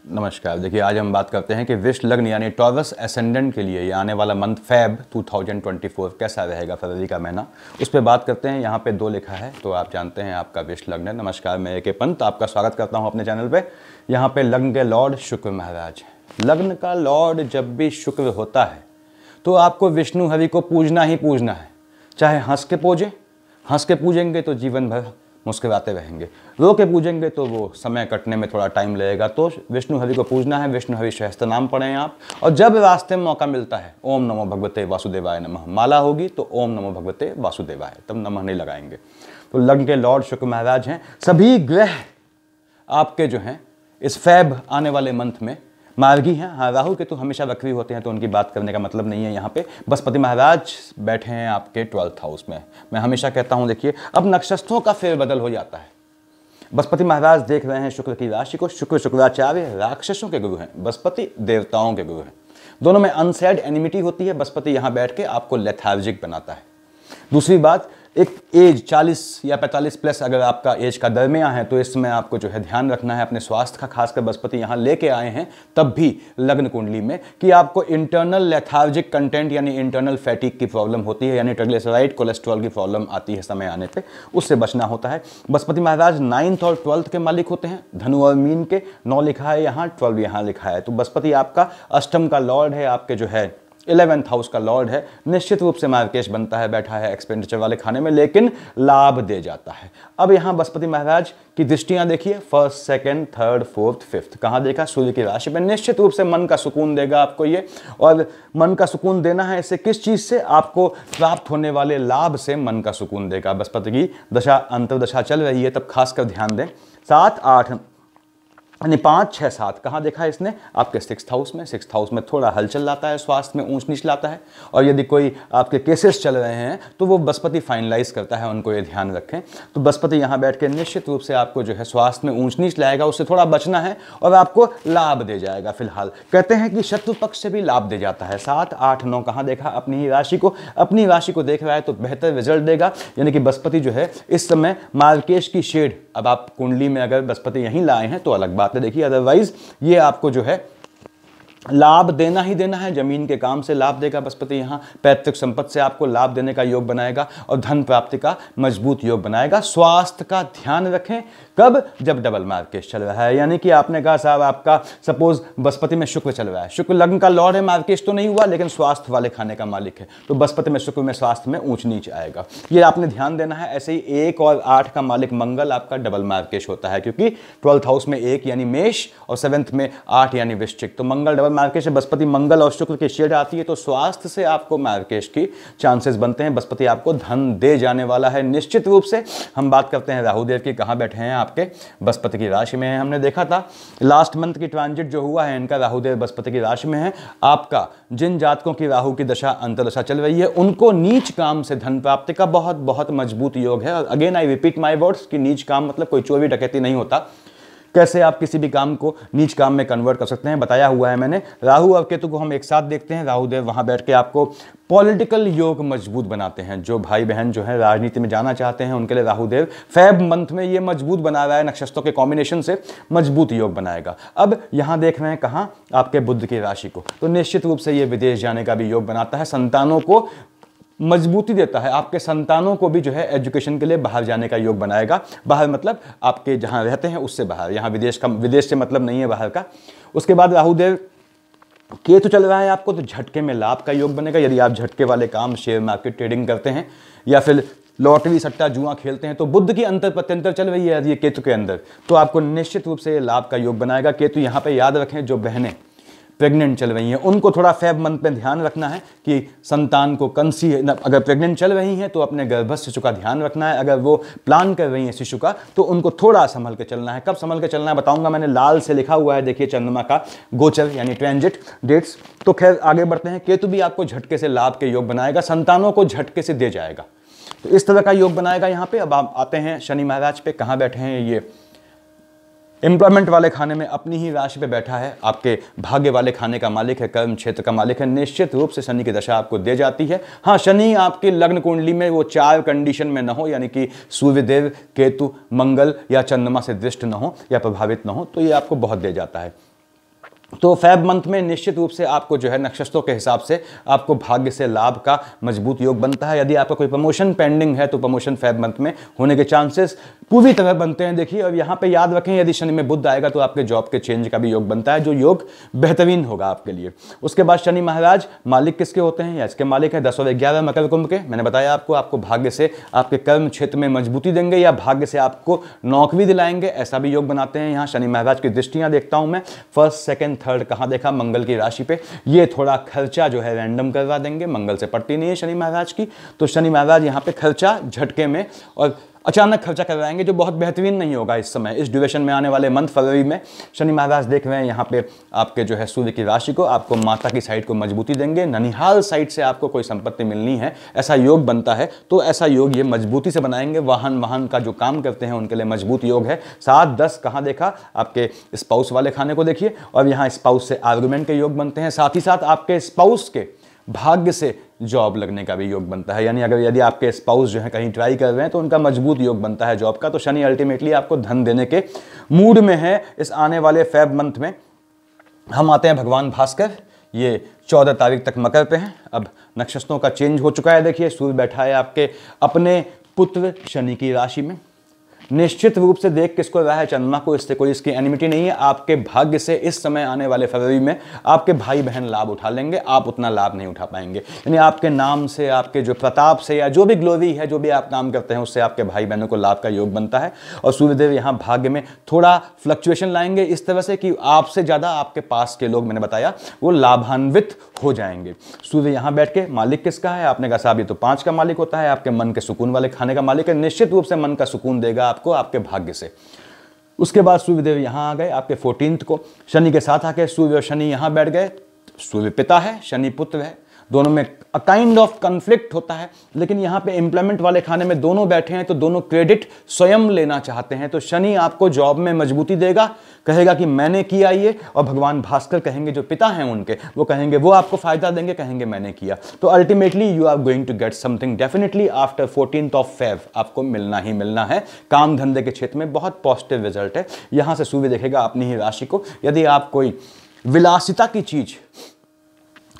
नमस्कार। देखिए, आज हम बात करते हैं कि वृष लग्न यानी टॉरस एसेंडेंट के लिए ये आने वाला मंथ फेब 2024 कैसा रहेगा, फरवरी का महीना, उस पर बात करते हैं। यहाँ पे 2 लिखा है तो आप जानते हैं आपका वृष लग्न है। नमस्कार, मैं A.K. पंत आपका स्वागत करता हूँ अपने चैनल पे। यहाँ पे लग्न के लॉर्ड शुक्र महाराज। लग्न का लॉर्ड जब भी शुक्र होता है तो आपको विष्णु हरि को पूजना ही पूजना है। चाहे हंस के पूजेंगे तो जीवन भर मुस्कुराते रहेंगे, रो के पूजेंगे तो वो समय कटने में थोड़ा टाइम लगेगा। तो विष्णु हरि को पूजना है, विष्णु हरि सहस्त्र नाम पढ़ें आप। और जब रास्ते में मौका मिलता है, ओम नमो भगवते वासुदेवाय नमः माला होगी तो ओम नमो भगवते वासुदेवाय, तब नमः नहीं लगाएंगे। तो लग्न के लॉर्ड शुक्र महाराज हैं। सभी ग्रह आपके जो हैं इस फेब आने वाले मंथ में मार्गी हैं। हाँ, राहु के तो हमेशा वक्री होते हैं तो उनकी बात करने का मतलब नहीं है। यहाँ पे बृहस्पति महाराज बैठे हैं आपके 12th हाउस में। मैं हमेशा कहता हूँ, देखिए अब नक्षत्रों का फेरबदल हो जाता है। बृहस्पति महाराज देख रहे हैं शुक्र की राशि को। शुक्र शुक्राचार्य राक्षसों के गुरु हैं, बृहस्पति देवताओं के गुरु हैं। दोनों में अनसेड एनिमिटी होती है। बृहस्पति यहाँ बैठ के आपको लेथार्जिक बनाता है। दूसरी बात, एक एज 40 या 45 प्लस अगर आपका एज का दरमियान है तो इस समय आपको जो है ध्यान रखना है अपने स्वास्थ्य का। खासकर बृहस्पति यहाँ लेके आए हैं तब भी लग्न कुंडली में कि आपको इंटरनल लेथार्जिक कंटेंट यानी इंटरनल फैटिक की प्रॉब्लम होती है, यानी ट्राइग्लिसराइड कोलेस्ट्रॉल की प्रॉब्लम आती है समय आने पे, उससे बचना होता है। बृहस्पति महाराज 9th और 12th के मालिक होते हैं। धनु और मीन के 9 लिखा है यहाँ, 12 यहाँ लिखा है। तो बृहस्पति आपका अष्टम का लॉर्ड है, आपके जो है 11th हाउस का लॉर्ड है। निश्चित रूप से मार्केश बनता है, बैठा है एक्सपेंडिचर वाले खाने में, लेकिन लाभ दे जाता है। अब यहाँ बृहस्पति महाराज की दृष्टियां देखिए, 1st, 2nd, 3rd, 4th, 5th कहाँ देखा? सूर्य की राशि पर। निश्चित रूप से मन का सुकून देगा आपको ये। और मन का सुकून देना है इससे किस चीज से? आपको प्राप्त होने वाले लाभ से मन का सुकून देगा। बृहस्पति की दशा अंतर्दशा चल रही है तब खासकर ध्यान दें। 7, 8 यानी 5, 6, 7 कहाँ देखा इसने? आपके 6th हाउस में। 6th हाउस में थोड़ा हलचल लाता है, स्वास्थ्य में ऊंच नीच लाता है। और यदि कोई आपके केसेस चल रहे हैं तो वो बृहस्पति फाइनलाइज करता है, उनको ये ध्यान रखें। तो बृहस्पति यहाँ बैठ के निश्चित रूप से आपको जो है स्वास्थ्य में ऊंच नीच लाएगा, उससे थोड़ा बचना है और आपको लाभ दे जाएगा। फिलहाल कहते हैं कि शत्रु पक्ष से भी लाभ दे जाता है। 7, 8, 9 कहाँ देखा? अपनी ही राशि को। अपनी राशि को देख रहा है तो बेहतर रिजल्ट देगा। यानी कि बृहस्पति जो है इस समय मार्केश की शेड, अब आप कुंडली में अगर बृहस्पति यहीं लाए हैं तो अलग बात है, देखिए। अदरवाइज ये आपको जो है लाभ देना ही देना है। जमीन के काम से लाभ देगा बृहस्पति यहाँ। पैतृक संपत्ति से आपको लाभ देने का योग बनाएगा और धन प्राप्ति का मजबूत योग बनाएगा। स्वास्थ्य का ध्यान रखें। कब? जब डबल मार्केश चल रहा है। यानी कि आपने कहा साहब आपका सपोज बृहस्पति में शुक्र चल रहा है, शुक्र लग्न का लॉर्ड है, मार्केश तो नहीं हुआ लेकिन स्वास्थ्य वाले खाने का मालिक है, तो बृहस्पति में शुक्र में स्वास्थ्य में ऊंच नीच आएगा। ये आपने ध्यान देना है। ऐसे ही 1 और 8 का मालिक मंगल आपका डबल मार्केश होता है, क्योंकि 12th हाउस में 1 यानी मेष और 7th में 8 यानी वृश्चिक। तो मंगल डबल मार्केश है। बृहस्पति मंगल और शुक्र की शेड आती है तो स्वास्थ्य से आपको मार्केश की चांसेस बनते हैं। बृहस्पति आपको धन दे जाने वाला है निश्चित रूप से। हम बात करते हैं राहुदेव की। कहाँ बैठे हैं? आपके बृहस्पति की राशि में है। हमने देखा था लास्ट मंथ की ट्रांजिट जो हुआ है इनका, राहुदेव बृहस्पति की राशि में है। आपका जिन जातकों की राहु की दशा अंतर्दशा चल रही है उनको नीच काम से धन प्राप्ति का बहुत बहुत मजबूत योग है। और again I repeat my words कि नीच काम मतलब कोई चोरी डकैती नहीं होता। कैसे आप किसी भी काम को नीच काम में कन्वर्ट कर सकते हैं बताया हुआ है मैंने। राहु और केतु को हम एक साथ देखते हैं। राहुदेव वहां बैठ के आपको पॉलिटिकल योग मजबूत बनाते हैं। जो भाई बहन जो है राजनीति में जाना चाहते हैं उनके लिए राहुदेव फेब मंथ में ये मजबूत बना रहा है। नक्षत्रों के कॉम्बिनेशन से मजबूत योग बनाएगा। अब यहां देख रहे हैं कहां? आपके बुध की राशि को। तो निश्चित रूप से ये विदेश जाने का भी योग बनाता है, संतानों को मजबूती देता है। आपके संतानों को भी जो है एजुकेशन के लिए बाहर जाने का योग बनाएगा। बाहर मतलब आपके जहां रहते हैं उससे बाहर, यहां विदेश से मतलब नहीं है बाहर का। उसके बाद राहुदेव केतु चल रहा है आपको तो झटके में लाभ का योग बनेगा। यदि आप झटके वाले काम, शेयर मार्केट ट्रेडिंग करते हैं या फिर लॉटरी सट्टा जुआ खेलते हैं तो बुध की अंतर प्रत्यंतर चल रही है ये केतु के अंदर, तो आपको निश्चित रूप से लाभ का योग बनाएगा। केतु यहाँ पे याद रखें, जो बहनें प्रेग्नेंट चल रही हैं उनको थोड़ा फेब मंथ में ध्यान रखना है कि संतान को अगर प्रेग्नेंट चल रही हैं तो अपने गर्भस्थ शिशु का ध्यान रखना है। अगर वो प्लान कर रही हैं शिशु का तो उनको थोड़ा संभल के चलना है। कब संभल के चलना है बताऊंगा। मैंने लाल से लिखा हुआ है, देखिए चंद्रमा का गोचर यानी ट्रांजिट डेट्स। तो खैर आगे बढ़ते हैं। केतु भी आपको झटके से लाभ के योग बनाएगा, संतानों को झटके से दे जाएगा, तो इस तरह का योग बनाएगा यहाँ पे। अब आप आते हैं शनि महाराज पे। कहाँ बैठे हैं? ये एम्प्लॉयमेंट वाले खाने में अपनी ही राशि पे बैठा है। आपके भाग्य वाले खाने का मालिक है, कर्म क्षेत्र का मालिक है। निश्चित रूप से शनि की दशा आपको दे जाती है। हाँ, शनि आपकी लग्न कुंडली में वो 4 कंडीशन में न हो, यानी कि सूर्यदेव, केतु, मंगल या चंद्रमा से दृष्ट न हो या प्रभावित न हो, तो ये आपको बहुत दे जाता है। तो फैब मंथ में निश्चित रूप से आपको जो है नक्षत्रों के हिसाब से आपको भाग्य से लाभ का मजबूत योग बनता है। यदि आपका कोई प्रमोशन पेंडिंग है तो प्रमोशन फैब मंथ में होने के चांसेस पूरी तरह बनते हैं। देखिए, और यहाँ पे याद रखें, यदि शनि में बुध आएगा तो आपके जॉब के चेंज का भी योग बनता है, जो योग बेहतरीन होगा आपके लिए। उसके बाद शनि महाराज मालिक किसके होते हैं, या इसके मालिक है 10 और 11 मकर कुंभ के। मैंने बताया आपको भाग्य से आपके कर्म क्षेत्र में मजबूती देंगे या भाग्य से आपको नौकरी दिलाएंगे, ऐसा भी योग बनाते हैं। यहाँ शनि महाराज की दृष्टियां देखता हूं मैं, फर्स्ट सेकंड थर्ड कहां देखा, मंगल की राशि पे। ये थोड़ा खर्चा जो है रैंडम करवा देंगे, मंगल से पड़ती नहीं है शनि महाराज की, तो शनि महाराज यहाँ पे खर्चा झटके में और अचानक खर्चा करवाएंगे, जो बहुत बेहतरीन नहीं होगा इस समय, इस ड्यूरेशन में आने वाले मंथ फरवरी में। शनि महाराज देख रहे हैं यहाँ पे आपके जो है सूर्य की राशि को, आपको माता की साइड को मजबूती देंगे, ननिहाल साइड से आपको कोई संपत्ति मिलनी है, ऐसा योग बनता है, तो ऐसा योग ये मजबूती से बनाएंगे। वाहन का जो काम करते हैं उनके लिए मजबूत योग है। 7-10 कहाँ देखा, आपके स्पाउस वाले खाने को देखिए, और यहाँ स्पाउस से आर्गुमेंट के योग बनते हैं। साथ ही साथ आपके स्पाउस के भाग्य से जॉब लगने का भी योग बनता है, यानी यदि आपके स्पाउस जो है कहीं ट्राई कर रहे हैं तो उनका मजबूत योग बनता है जॉब का। तो शनि अल्टीमेटली आपको धन देने के मूड में है इस आने वाले फेब मंथ में। हम आते हैं भगवान भास्कर, ये 14 तारीख तक मकर पे हैं। अब नक्षत्रों का चेंज हो चुका है, देखिए सूर्य बैठा है आपके अपने पुत्र शनि की राशि में। निश्चित रूप से देख किसको रहा है, चंद्रमा को, इससे कोई इसकी एनिमिटी नहीं है। आपके भाग्य से इस समय आने वाले फरवरी में आपके भाई बहन लाभ उठा लेंगे, आप उतना लाभ नहीं उठा पाएंगे। यानी आपके नाम से, आपके जो प्रताप से, या जो भी ग्लोरी है, जो भी आप काम करते हैं, उससे आपके भाई बहनों को लाभ का योग बनता है। और सूर्यदेव यहाँ भाग्य में थोड़ा फ्लक्चुएशन लाएंगे इस तरह से कि आपसे ज़्यादा आपके पास के लोग, मैंने बताया, वो लाभान्वित हो जाएंगे। सूर्य यहाँ बैठ के मालिक किसका है, आपने कहा साहब ये तो 5 का मालिक होता है, आपके मन के सुकून वाले खाने का मालिक है, निश्चित रूप से मन का सुकून देगा आपको आपके भाग्य से। उसके बाद सूर्यदेव यहां आ गए आपके 14 को, शनि के साथ आके सूर्य और शनि यहां बैठ गए। सूर्य पिता है, शनि पुत्र है, दोनों में काइंड ऑफ कन्फ्लिक्ट होता है, लेकिन यहाँ पे एम्प्लॉयमेंट वाले खाने में दोनों बैठे हैं तो दोनों क्रेडिट स्वयं लेना चाहते हैं। तो शनि आपको जॉब में मजबूती देगा, कहेगा कि मैंने किया ये, और भगवान भास्कर कहेंगे, जो पिता हैं उनके, वो कहेंगे, वो आपको फायदा देंगे, कहेंगे मैंने किया। तो ultimately you are going to get something definitely after 14th of Feb, आपको मिलना ही मिलना है। काम धंधे के क्षेत्र में बहुत पॉजिटिव रिजल्ट है। यहां से सूर्य देखेगा अपनी ही राशि को। यदि आप कोई विलासिता की चीज,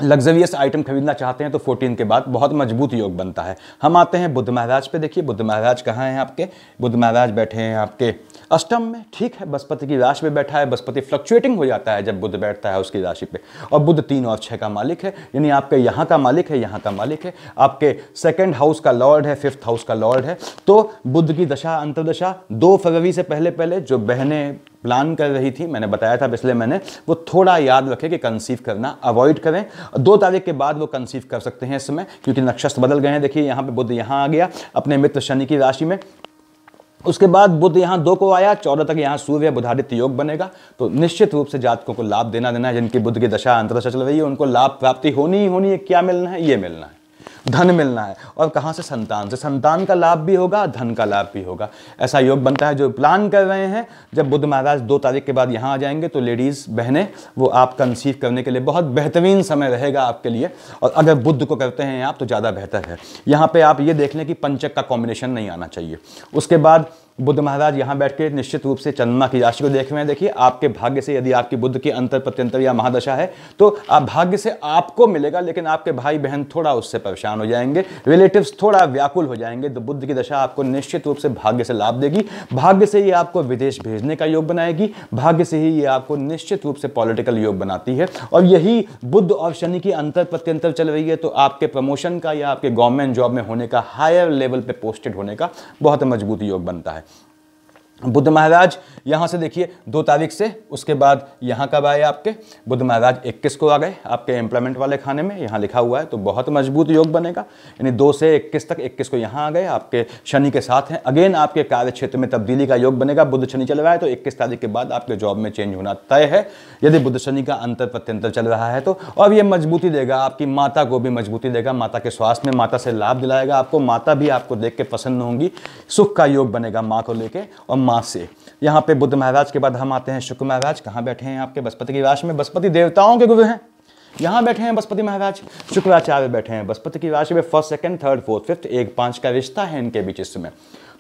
लग्जरियस आइटम खरीदना चाहते हैं तो 14 के बाद बहुत मजबूत योग बनता है। हम आते हैं बुध महाराज पे। देखिए बुध महाराज कहाँ हैं आपके, बुध महाराज बैठे हैं आपके अष्टम में, ठीक है, बृहस्पति की राशि में बैठा है। बृहस्पति फ्लक्चुएटिंग हो जाता है जब बुध बैठता है उसकी राशि पे, और बुध 3 और 6 का मालिक है, यानी आपके यहाँ का मालिक है, यहाँ का मालिक है, आपके 2nd हाउस का लॉर्ड है, 5th हाउस का लॉर्ड है। तो बुध की दशा अंतर्दशा 2 फरवरी से पहले जो बहनें प्लान कर रही थी, मैंने बताया था पिछले महीने, वो थोड़ा याद रखें कि कंसीव करना अवॉइड करें। 2 तारीख के बाद वो कंसीव कर सकते हैं इस समय, क्योंकि नक्षत्र बदल गए हैं। देखिए यहाँ पे बुध यहाँ आ गया अपने मित्र शनि की राशि में, उसके बाद बुध यहाँ 2 को आया, 14 तक यहाँ सूर्य बुधादित्य योग बनेगा। तो निश्चित रूप से जातकों को लाभ देना है, जिनकी बुध की दशा अंतर्दशा चल रही है उनको लाभ प्राप्ति होनी ही होनी है। क्या मिलना है, ये मिलना है, धन मिलना है, और कहां से, संतान से। संतान का लाभ भी होगा, धन का लाभ भी होगा, ऐसा योग बनता है। जो प्लान कर रहे हैं, जब बुध महाराज 2 तारीख के बाद यहां आ जाएंगे तो लेडीज बहनें, वो आप कंसीव करने के लिए बहुत बेहतरीन समय रहेगा आपके लिए। और अगर बुध को करते हैं आप तो ज़्यादा बेहतर है। यहाँ पे आप ये देख लें कि पंचक का कॉम्बिनेशन नहीं आना चाहिए। उसके बाद बुध महाराज यहाँ बैठ के निश्चित रूप से चंद्रमा की राशि को देख रहे हैं। देखिए आपके भाग्य से, यदि आपकी बुध की अंतर प्रत्यंतर या महादशा है तो आप भाग्य से आपको मिलेगा, लेकिन आपके भाई बहन थोड़ा उससे परेशान हो जाएंगे, रिलेटिव्स थोड़ा व्याकुल हो जाएंगे। तो बुध की दशा आपको निश्चित रूप से भाग्य से लाभ देगी, भाग्य से ये आपको विदेश भेजने का योग बनाएगी, भाग्य से ही ये आपको निश्चित रूप से पॉलिटिकल योग बनाती है। और यही बुध और शनि की अंतर प्रत्यंतर चल रही है तो आपके प्रमोशन का या आपके गवर्नमेंट जॉब में होने का, हायर लेवल पे पोस्टेड होने का बहुत मजबूत योग बनता है। बुध महाराज यहाँ से देखिए 2 तारीख से, उसके बाद यहाँ कब आए आपके बुध महाराज 21 को आ गए आपके एम्प्लॉयमेंट वाले खाने में, यहाँ लिखा हुआ है, तो बहुत मजबूत योग बनेगा। यानी 2 से 21 तक, 21 को यहाँ आ गए, आपके शनि के साथ हैं। अगेन आपके कार्य क्षेत्र में तब्दीली का योग बनेगा। बुध शनि चल रहा है तो 21 तारीख के बाद आपके जॉब में चेंज होना तय है, यदि बुध शनि का अंतर प्रत्यंतर चल रहा है तो। और ये मजबूती देगा, आपकी माता को भी मजबूती देगा, माता के स्वास्थ्य में, माता से लाभ दिलाएगा आपको, माता भी आपको देख के प्रसन्न होंगी, सुख का योग बनेगा माँ को लेके और माँ से। यहाँ पे बुध महाराज के बाद हम आते हैं शुक्र महाराज। कहाँ बैठे हैं आपके बृहस्पति की राशि में, बृहस्पति देवताओं के गुरु हैं, यहाँ बैठे हैं बृहस्पति महाराज। शुक्राचार्य बैठे हैं बृहस्पति की राशि में, 1st 2nd 3rd 4th 5th 1 5 का रिश्ता है इनके बीच इस समय।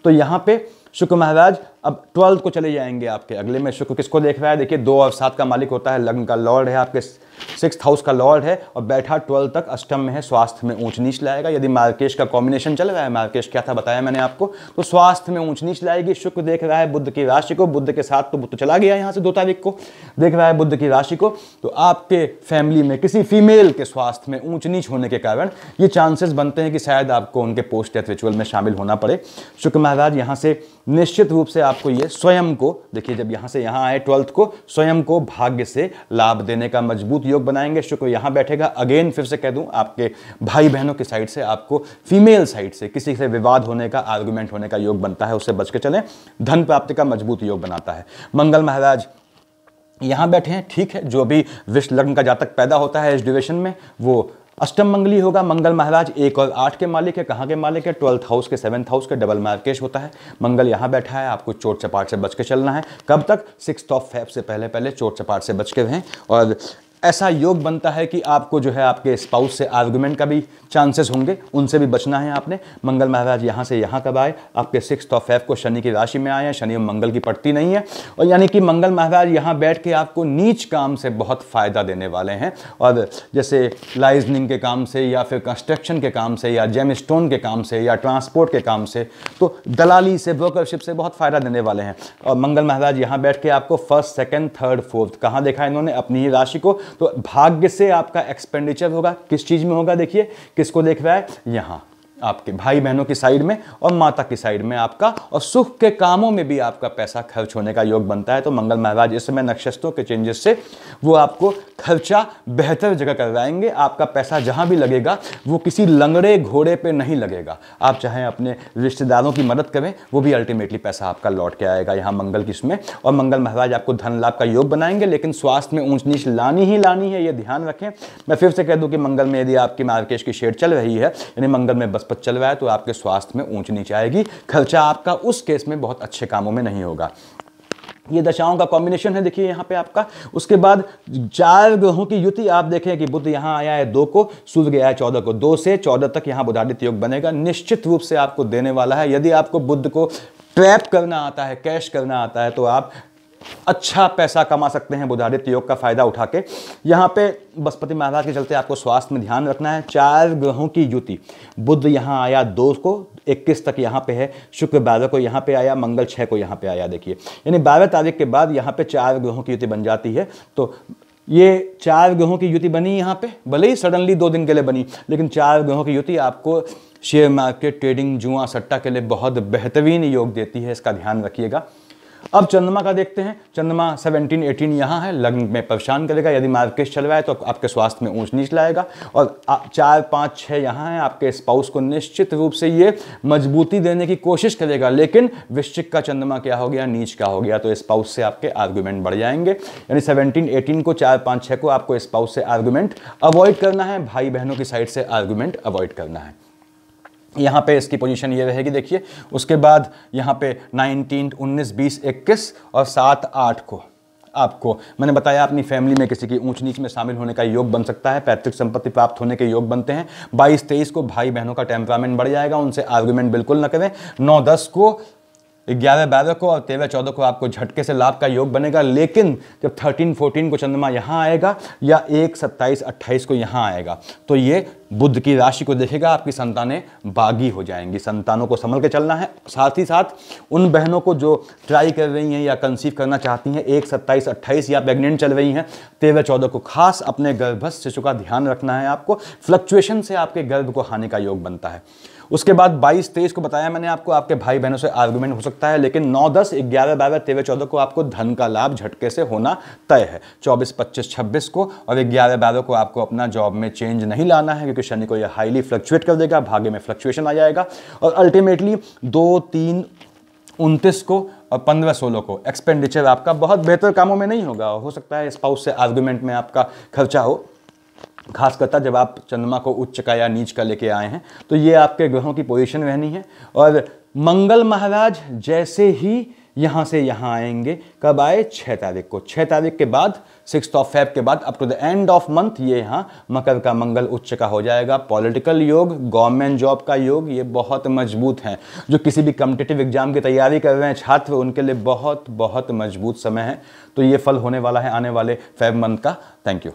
तो यहाँ पे शुक्र महाराज अब 12 को चले जाएंगे आपके अगले में। शुक्र किसको देख रहा है, देखिए 2 और 7 का मालिक होता है, लग्न का लॉर्ड है, आपके 6th हाउस का लॉर्ड है और बैठा 12 तक अष्टम में है, स्वास्थ्य में ऊंच नीच लाएगा। यदि मार्केश का कॉम्बिनेशन चल रहा है, मार्केश क्या था बताया मैंने आपको, तो स्वास्थ्य में ऊंच नीच लाएगी। शुक्र देख रहा है बुध की राशि को, बुध के साथ तो बुध चला गया यहाँ से 2 तारीख को, देख रहा है बुध की राशि को, तो आपके फैमिली में किसी फीमेल के स्वास्थ्य में ऊंच नीच होने के कारण ये चांसेस बनते हैं कि शायद आपको उनके पोस्ट डेथ रिचुअल में शामिल होना पड़े। शुक्र महाराज यहाँ से निश्चित रूप से आपको ये स्वयं को, देखिए जब यहाँ से यहाँ आए 12th को, स्वयं को भाग्य से लाभ देने का मजबूत योग बनाएंगे। शुक्र यहाँ बैठेगा, अगेन फिर से कह दूं, आपके भाई बहनों की साइड से आपको फीमेल साइड से किसी से विवाद होने का, आर्गुमेंट होने का योग बनता है, उससे बच के चलें। धन प्राप्ति का मजबूत योग बनाता है। मंगल महाराज यहाँ बैठे हैं, ठीक है, जो भी विष लग्न का जातक पैदा होता है इस ड्यूरेशन में वो अष्टम मंगली होगा। मंगल महाराज 1 और 8 के मालिक है, कहाँ के मालिक है, 12th हाउस के 7th हाउस के, डबल मार्केश होता है। मंगल यहाँ बैठा है, आपको चोट चपाट से बच के चलना है। कब तक, 6 फेब से पहले पहले चोट चपाट से बच के रहें। और ऐसा योग बनता है कि आपको जो है आपके स्पाउस से आर्गुमेंट का भी चांसेस होंगे, उनसे भी बचना है आपने। मंगल महाराज यहाँ से यहाँ कब आए, आपके 6 फेब को शनि की राशि में आए हैं, शनि में मंगल की पड़ती नहीं है, और यानी कि मंगल महाराज यहाँ बैठ के आपको नीच काम से बहुत फायदा देने वाले हैं। और जैसे लाइजनिंग के काम से या फिर कंस्ट्रक्शन के काम से या जेम स्टोन के काम से या ट्रांसपोर्ट के काम से, तो दलाली से, ब्रोकरशिप से बहुत फायदा देने वाले हैं। और मंगल महाराज यहाँ बैठ के आपको 1st, 2nd, 3rd, 4th कहाँ देखा इन्होंने, अपनी ही राशि को, तो भाग्य से आपका एक्सपेंडिचर होगा। किस चीज में होगा, देखिए किसको देख रहा है, यहां आपके भाई बहनों की साइड में और माता की साइड में आपका, और सुख के कामों में भी आपका पैसा खर्च होने का योग बनता है। तो मंगल महाराज इस समय नक्षत्रों के चेंजेस से वो आपको खर्चा बेहतर जगह करवाएंगे। आपका पैसा जहां भी लगेगा वो किसी लंगड़े घोड़े पे नहीं लगेगा। आप चाहे अपने रिश्तेदारों की मदद करें, वो भी अल्टीमेटली पैसा आपका लौट के आएगा यहाँ मंगल की इसमें। और मंगल महाराज आपको धन लाभ का योग बनाएंगे, लेकिन स्वास्थ्य में ऊंच नीच लानी ही लानी है, ये ध्यान रखें। मैं फिर से कह दूं कि मंगल में यदि आपकी मार्केश की शेड चल रही है, यानी मंगल में बृहस्पति चल रहा है, तो आपके स्वास्थ्य में ऊंच नीच आएगी। खर्चा आपका उस केस में बहुत अच्छे कामों में नहीं होगा। ये दशाओं का कॉम्बिनेशन है, देखिए यहाँ पे आपका। उसके बाद 4 ग्रहों की युति आप देखें कि बुध यहाँ आया है 2 को, सूर्य गया है 14 को, 2 से 14 तक यहाँ बुधादित्य योग बनेगा, निश्चित रूप से आपको देने वाला है। यदि आपको बुध को ट्रैप करना आता है, कैश करना आता है, तो आप अच्छा पैसा कमा सकते हैं बुधादित्य योग का फायदा उठा के। यहाँ पे बृहस्पति महाराज के चलते आपको स्वास्थ्य में ध्यान रखना है। 4 ग्रहों की युति, बुध यहाँ आया 2 को, 21 तक यहाँ पे है, शुक्र 12 को यहाँ पे आया, मंगल 6 को यहाँ पे आया, देखिए यानी 12 तारीख के बाद यहाँ पे 4 ग्रहों की युति बन जाती है। तो ये 4 ग्रहों की युति बनी यहाँ पे, भले ही सडनली 2 दिन के लिए बनी, लेकिन 4 ग्रहों की युति आपको शेयर मार्केट, ट्रेडिंग, जुआ सट्टा के लिए बहुत बेहतरीन योग देती है, इसका ध्यान रखिएगा। अब चंद्रमा का देखते हैं। चंद्रमा 17, 18 यहाँ है, लग्न में परेशान करेगा। यदि मार्केट चल रहा है तो आपके स्वास्थ्य में ऊंच नीच लाएगा। और 4, 5, 6 यहाँ है, आपके स्पाउस को निश्चित रूप से ये मजबूती देने की कोशिश करेगा। लेकिन वृश्चिक का चंद्रमा क्या हो गया, नीच का हो गया, तो स्पाउस से आपके आर्गुमेंट बढ़ जाएंगे। यानी 17, 18 को, 4, 5, 6 को आपको स्पाउस से आर्गुमेंट अवॉइड करना है, भाई बहनों की साइड से आर्गुमेंट अवॉइड करना है। यहाँ पे इसकी पोजीशन ये रहेगी, देखिए। उसके बाद यहाँ पे 19, 19, 20, 21 और 7, 8 को आपको मैंने बताया अपनी फैमिली में किसी की ऊंच नीच में शामिल होने का योग बन सकता है, पैतृक संपत्ति प्राप्त होने के योग बनते हैं। 22, 23 को भाई बहनों का टेम्परामेंट बढ़ जाएगा, उनसे आर्गुमेंट बिल्कुल न करें। 9, 10 को, 11, 12 को और 13, 14 को आपको झटके से लाभ का योग बनेगा। लेकिन जब 13, 14 को चंद्रमा यहाँ आएगा या 1, 27, 28 को यहाँ आएगा, तो ये बुध की राशि को देखेगा, आपकी संतानें बागी हो जाएंगी। संतानों को संभल के चलना है। साथ ही साथ उन बहनों को जो ट्राई कर रही हैं या कंसीव करना चाहती हैं, 1, 27, 28 या प्रेग्नेंट चल रही हैं, 13, 14 को खास अपने गर्भस्थ शिशु का ध्यान रखना है आपको। फ्लक्चुएशन से आपके गर्भ को हानि का योग बनता है। उसके बाद 22, 23 को बताया मैंने आपको, आपके भाई बहनों से आर्गुमेंट हो सकता है। लेकिन 9, 10, 11, 12, 13, 14 को आपको धन का लाभ झटके से होना तय है। 24, 25, 26 को और 11, 12 को आपको अपना जॉब में चेंज नहीं लाना है, क्योंकि शनि को यह हाईली फ्लक्चुएट कर देगा, भाग्य में फ्लक्चुएशन आ जाएगा। और अल्टीमेटली 2, 3, 29 को और 15, 16 को एक्सपेंडिचर आपका बहुत बेहतर कामों में नहीं होगा। हो सकता है स्पाउस से आर्गुमेंट में आपका खर्चा हो, खास करता जब आप चंद्रमा को उच्च का या नीच का लेके आए हैं। तो ये आपके ग्रहों की पोजीशन रहनी है। और मंगल महाराज जैसे ही यहाँ से यहाँ आएंगे। कब आए? 6 तारीख को। 6 तारीख के बाद 6 फेब के बाद up to the end of month ये यहाँ मकर का मंगल उच्च का हो जाएगा। पॉलिटिकल योग, गवर्नमेंट जॉब का योग, ये बहुत मजबूत हैं। जो किसी भी कॉम्पिटिटिव एग्जाम की तैयारी कर रहे हैं छात्र, उनके लिए बहुत बहुत मजबूत समय है। तो ये फल होने वाला है आने वाले फेब मंथ का। Thank you.